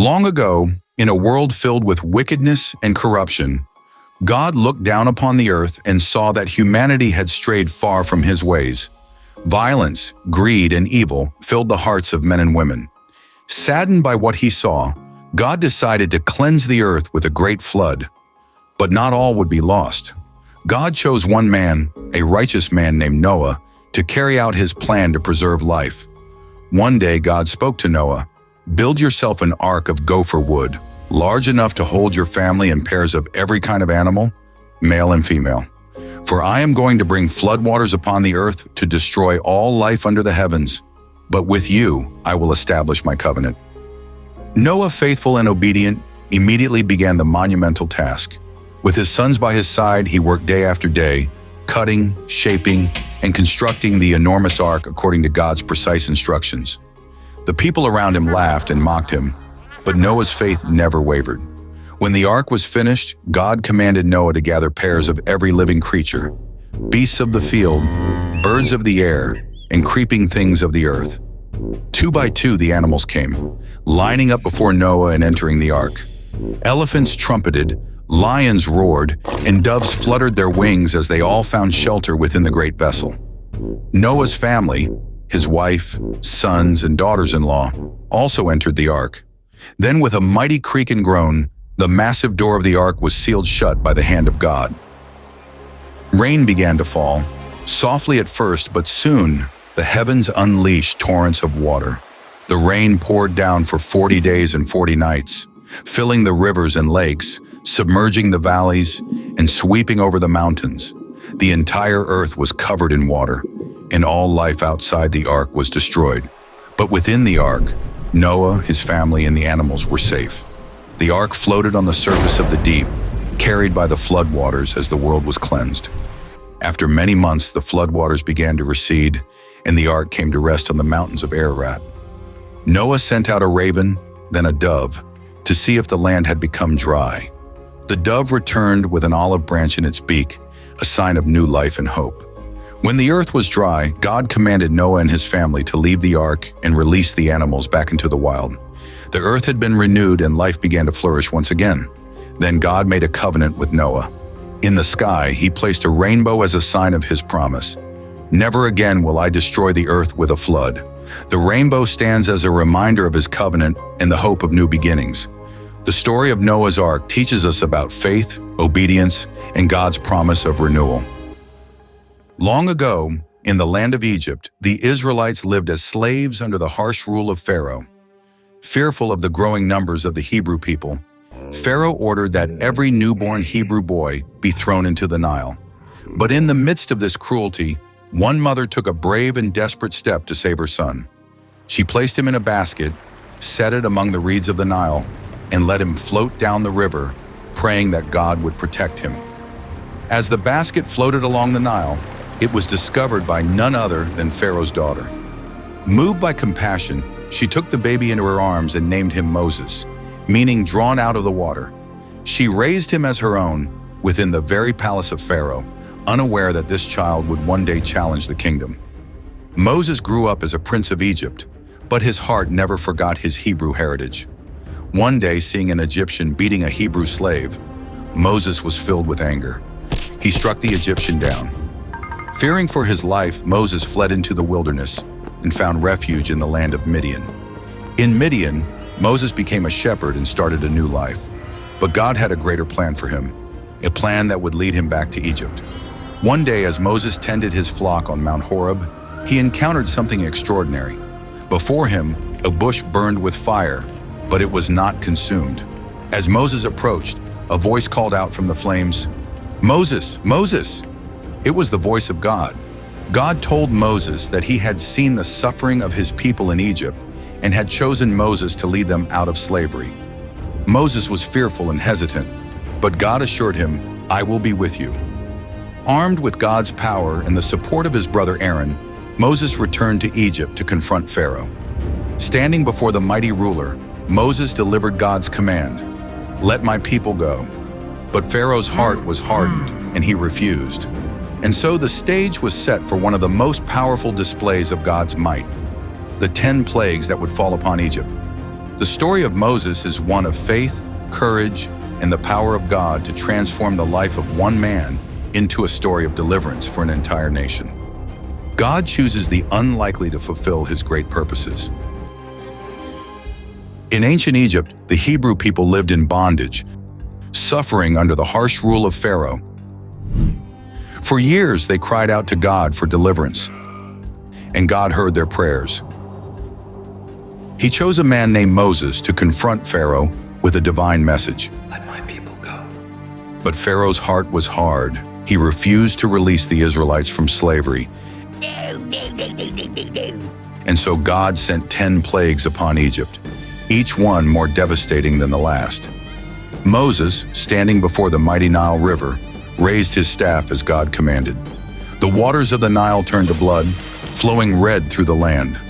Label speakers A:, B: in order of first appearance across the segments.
A: Long ago, in a world filled with wickedness and corruption, God looked down upon the earth and saw that humanity had strayed far from his ways. Violence, greed, and evil filled the hearts of men and women. Saddened by what he saw, God decided to cleanse the earth with a great flood. But not all would be lost. God chose one man, a righteous man named Noah, to carry out his plan to preserve life. One day God spoke to Noah, "Build yourself an ark of gopher wood, large enough to hold your family and pairs of every kind of animal, male and female. For I am going to bring floodwaters upon the earth to destroy all life under the heavens. But with you I will establish my covenant." Noah, faithful and obedient, immediately began the monumental task. With his sons by his side, he worked day after day, cutting, shaping, and constructing the enormous ark according to God's precise instructions. The people around him laughed and mocked him, but Noah's faith never wavered. When the ark was finished, God commanded Noah to gather pairs of every living creature, beasts of the field, birds of the air, and creeping things of the earth. 2 by 2 the animals came, lining up before Noah and entering the ark. Elephants trumpeted, lions roared, and doves fluttered their wings as they all found shelter within the great vessel. Noah's family, his wife, sons, and daughters-in-law, also entered the ark. Then with a mighty creak and groan, the massive door of the ark was sealed shut by the hand of God. Rain began to fall, softly at first, but soon the heavens unleashed torrents of water. The rain poured down for 40 days and 40 nights, filling the rivers and lakes, submerging the valleys, and sweeping over the mountains. The entire earth was covered in water, and all life outside the ark was destroyed. But within the ark, Noah, his family, and the animals were safe. The ark floated on the surface of the deep, carried by the floodwaters as the world was cleansed. After many months, the floodwaters began to recede, and the ark came to rest on the mountains of Ararat. Noah sent out a raven, then a dove, to see if the land had become dry. The dove returned with an olive branch in its beak, a sign of new life and hope. When the earth was dry, God commanded Noah and his family to leave the ark and release the animals back into the wild. The earth had been renewed and life began to flourish once again. Then God made a covenant with Noah. In the sky, he placed a rainbow as a sign of his promise. "Never again will I destroy the earth with a flood." The rainbow stands as a reminder of his covenant and the hope of new beginnings. The story of Noah's Ark teaches us about faith, obedience, and God's promise of renewal. Long ago, in the land of Egypt, the Israelites lived as slaves under the harsh rule of Pharaoh. Fearful of the growing numbers of the Hebrew people, Pharaoh ordered that every newborn Hebrew boy be thrown into the Nile. But in the midst of this cruelty, one mother took a brave and desperate step to save her son. She placed him in a basket, set it among the reeds of the Nile, and let him float down the river, praying that God would protect him. As the basket floated along the Nile, it was discovered by none other than Pharaoh's daughter. Moved by compassion, she took the baby into her arms and named him Moses, meaning drawn out of the water. She raised him as her own within the very palace of Pharaoh, unaware that this child would one day challenge the kingdom. Moses grew up as a prince of Egypt, but his heart never forgot his Hebrew heritage. One day, seeing an Egyptian beating a Hebrew slave, Moses was filled with anger. He struck the Egyptian down. Fearing for his life, Moses fled into the wilderness and found refuge in the land of Midian. In Midian, Moses became a shepherd and started a new life. But God had a greater plan for him, a plan that would lead him back to Egypt. One day, as Moses tended his flock on Mount Horeb, he encountered something extraordinary. Before him, a bush burned with fire, but it was not consumed. As Moses approached, a voice called out from the flames, "Moses, Moses!" It was the voice of God. God told Moses that he had seen the suffering of his people in Egypt and had chosen Moses to lead them out of slavery. Moses was fearful and hesitant, but God assured him, "I will be with you." Armed with God's power and the support of his brother Aaron, Moses returned to Egypt to confront Pharaoh. Standing before the mighty ruler, Moses delivered God's command, "Let my people go." But Pharaoh's heart was hardened, and he refused. And so the stage was set for one of the most powerful displays of God's might, the 10 plagues that would fall upon Egypt. The The story of Moses is one of faith, courage, and the power of God to transform the life of one man into a story of deliverance for an entire nation. God chooses the unlikely to fulfill his great purposes. In ancient Egypt, the Hebrew people lived in bondage, suffering under the harsh rule of Pharaoh. For years, they cried out to God for deliverance, and God heard their prayers. He chose a man named Moses to confront Pharaoh with a divine message.
B: Let my people go.
A: But Pharaoh's heart was hard. He refused to release the Israelites from slavery. And so God sent 10 plagues upon Egypt, each one more devastating than the last. Moses, standing before the mighty Nile River, raised his staff as God commanded. The waters of the Nile turned to blood, flowing red through the land.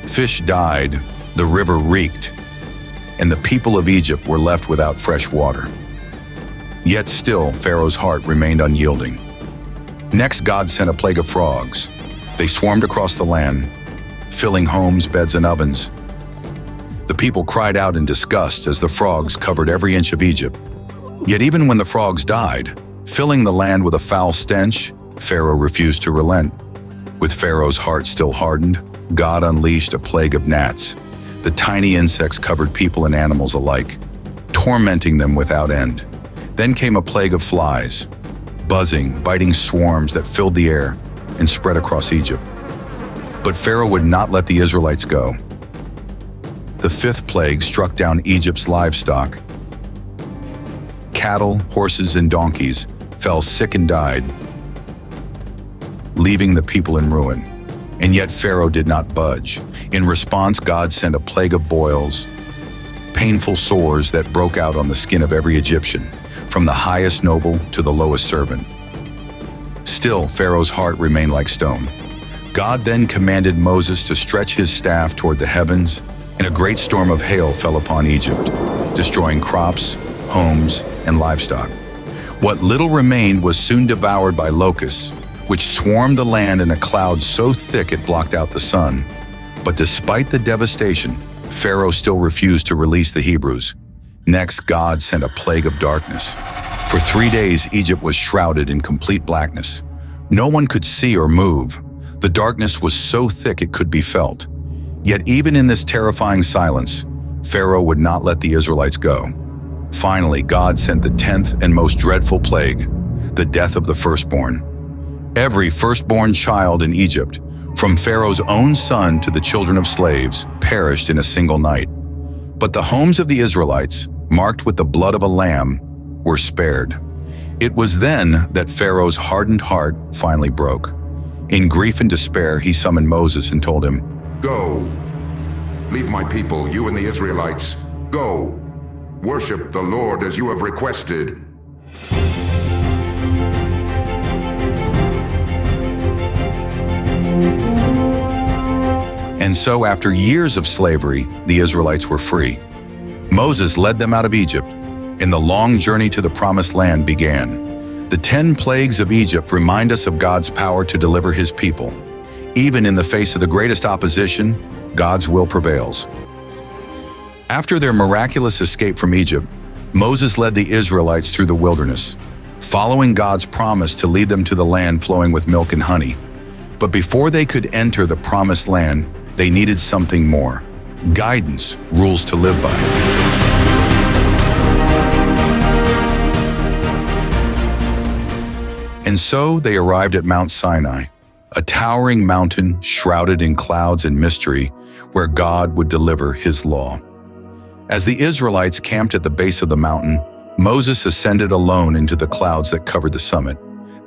A: Fish died, the river reeked, and the people of Egypt were left without fresh water. Yet still, Pharaoh's heart remained unyielding. Next, God sent a plague of frogs. They swarmed across the land, filling homes, beds, and ovens. The people cried out in disgust as the frogs covered every inch of Egypt. Yet even when the frogs died, filling the land with a foul stench, Pharaoh refused to relent. With Pharaoh's heart still hardened, God unleashed a plague of gnats. The tiny insects covered people and animals alike, tormenting them without end. Then came a plague of flies, buzzing, biting swarms that filled the air and spread across Egypt. But Pharaoh would not let the Israelites go. The 5th plague struck down Egypt's livestock. Cattle, horses, and donkeys fell sick and died, leaving the people in ruin. And yet Pharaoh did not budge. In response, God sent a plague of boils, painful sores that broke out on the skin of every Egyptian, from the highest noble to the lowest servant. Still, Pharaoh's heart remained like stone. God then commanded Moses to stretch his staff toward the heavens, and a great storm of hail fell upon Egypt, destroying crops, homes, and livestock. What little remained was soon devoured by locusts, which swarmed the land in a cloud so thick it blocked out the sun. But despite the devastation, Pharaoh still refused to release the Hebrews. Next, God sent a plague of darkness. For 3 days, Egypt was shrouded in complete blackness. No one could see or move. The darkness was so thick it could be felt. Yet even in this terrifying silence, Pharaoh would not let the Israelites go. Finally, God sent the 10th and most dreadful plague, the death of the firstborn. Every firstborn child in Egypt, from Pharaoh's own son to the children of slaves, perished in a single night. But the homes of the Israelites, marked with the blood of a lamb, were spared. It was then that Pharaoh's hardened heart finally broke. In grief and despair, he summoned Moses and told him,
C: "Go. Leave my people, you and the Israelites. Go. Worship the Lord as you have requested."
A: And so, after years of slavery, the Israelites were free. Moses led them out of Egypt, and the long journey to the Promised Land began. The 10 plagues of Egypt remind us of God's power to deliver his people. Even in the face of the greatest opposition, God's will prevails. After their miraculous escape from Egypt, Moses led the Israelites through the wilderness, following God's promise to lead them to the land flowing with milk and honey. But before they could enter the Promised Land, they needed something more: guidance, rules to live by. And so they arrived at Mount Sinai, a towering mountain shrouded in clouds and mystery where God would deliver his law. As the Israelites camped at the base of the mountain, Moses ascended alone into the clouds that covered the summit.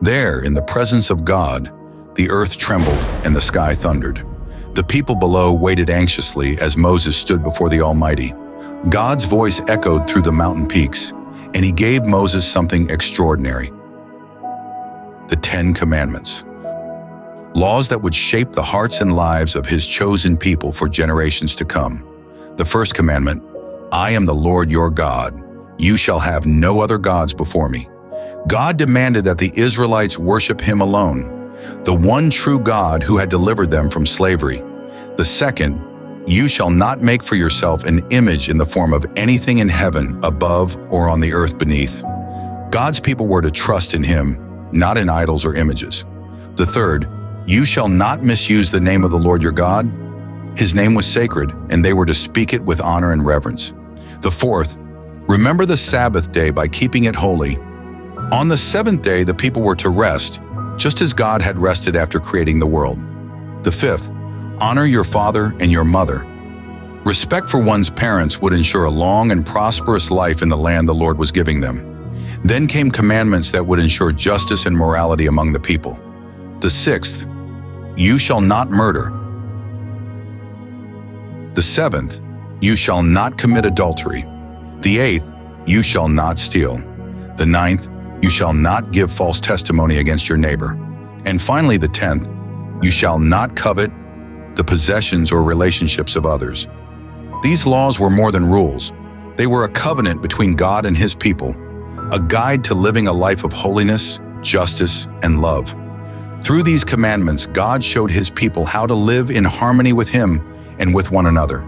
A: There, in the presence of God, the earth trembled and the sky thundered. The people below waited anxiously as Moses stood before the Almighty. God's voice echoed through the mountain peaks, and he gave Moses something extraordinary: the 10 Commandments. Laws that would shape the hearts and lives of his chosen people for generations to come. The first commandment: I am the Lord your God. You shall have no other gods before me. God demanded that the Israelites worship him alone, the one true God who had delivered them from slavery. The second: You shall not make for yourself an image in the form of anything in heaven above or on the earth beneath. God's people were to trust in him, not in idols or images. The third, you shall not misuse the name of the Lord your God. His name was sacred, and they were to speak it with honor and reverence. The fourth, remember the Sabbath day by keeping it holy. On the seventh day, the people were to rest, just as God had rested after creating the world. The fifth, honor your father and your mother. Respect for one's parents would ensure a long and prosperous life in the land the Lord was giving them. Then came commandments that would ensure justice and morality among the people. The sixth, you shall not murder. The seventh, you shall not commit adultery. The eighth, you shall not steal. The ninth, you shall not give false testimony against your neighbor. And finally, the 10th, you shall not covet the possessions or relationships of others. These laws were more than rules. They were a covenant between God and his people, a guide to living a life of holiness, justice, and love. Through these commandments, God showed his people how to live in harmony with him and with one another.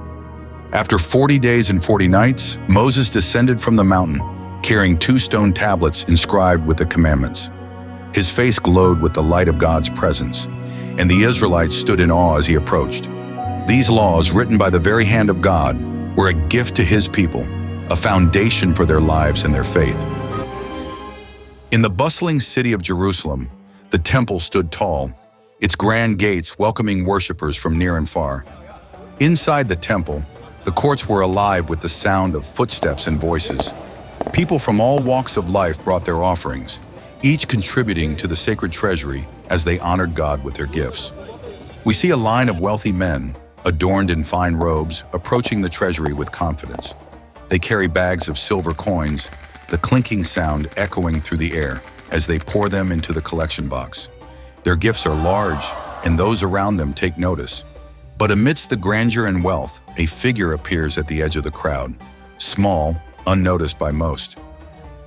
A: After 40 days and 40 nights, Moses descended from the mountain, carrying 2 stone tablets inscribed with the commandments. His face glowed with the light of God's presence, and the Israelites stood in awe as he approached. These laws, written by the very hand of God, were a gift to his people, a foundation for their lives and their faith. In the bustling city of Jerusalem, the temple stood tall, its grand gates welcoming worshipers from near and far. Inside the temple, the courts were alive with the sound of footsteps and voices. People from all walks of life brought their offerings, each contributing to the sacred treasury as they honored God with their gifts. We see a line of wealthy men, adorned in fine robes, approaching the treasury with confidence. They carry bags of silver coins, the clinking sound echoing through the air as they pour them into the collection box. Their gifts are large, and those around them take notice. But amidst the grandeur and wealth, a figure appears at the edge of the crowd, small, unnoticed by most.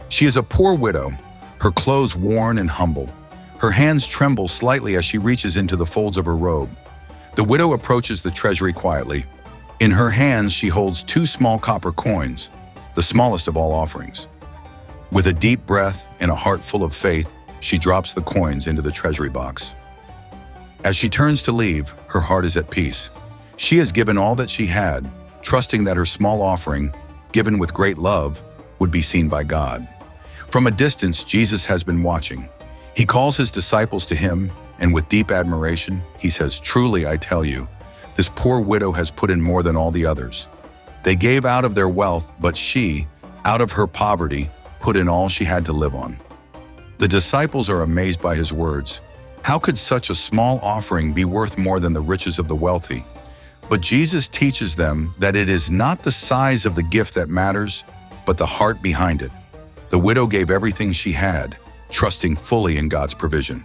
A: She is a poor widow, her clothes worn and humble. Her hands tremble slightly as she reaches into the folds of her robe. The widow approaches the treasury quietly. In her hands, she holds 2 small copper coins, the smallest of all offerings. With a deep breath and a heart full of faith, she drops the coins into the treasury box. As she turns to leave, her heart is at peace. She has given all that she had, trusting that her small offering, given with great love, would be seen by God. From a distance, Jesus has been watching. He calls his disciples to him, and with deep admiration, he says, "Truly, I tell you, this poor widow has put in more than all the others. They gave out of their wealth, but she, out of her poverty, put in all she had to live on." The disciples are amazed by his words. How could such a small offering be worth more than the riches of the wealthy? But Jesus teaches them that it is not the size of the gift that matters, but the heart behind it. The widow gave everything she had, trusting fully in God's provision.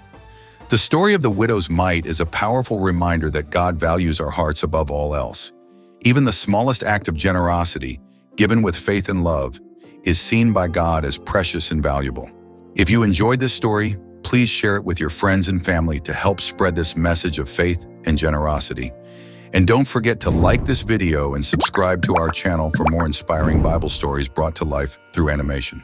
A: The story of the widow's mite is a powerful reminder that God values our hearts above all else. Even the smallest act of generosity, given with faith and love, is seen by God as precious and valuable. If you enjoyed this story, please share it with your friends and family to help spread this message of faith and generosity. And don't forget to like this video and subscribe to our channel for more inspiring Bible stories brought to life through animation.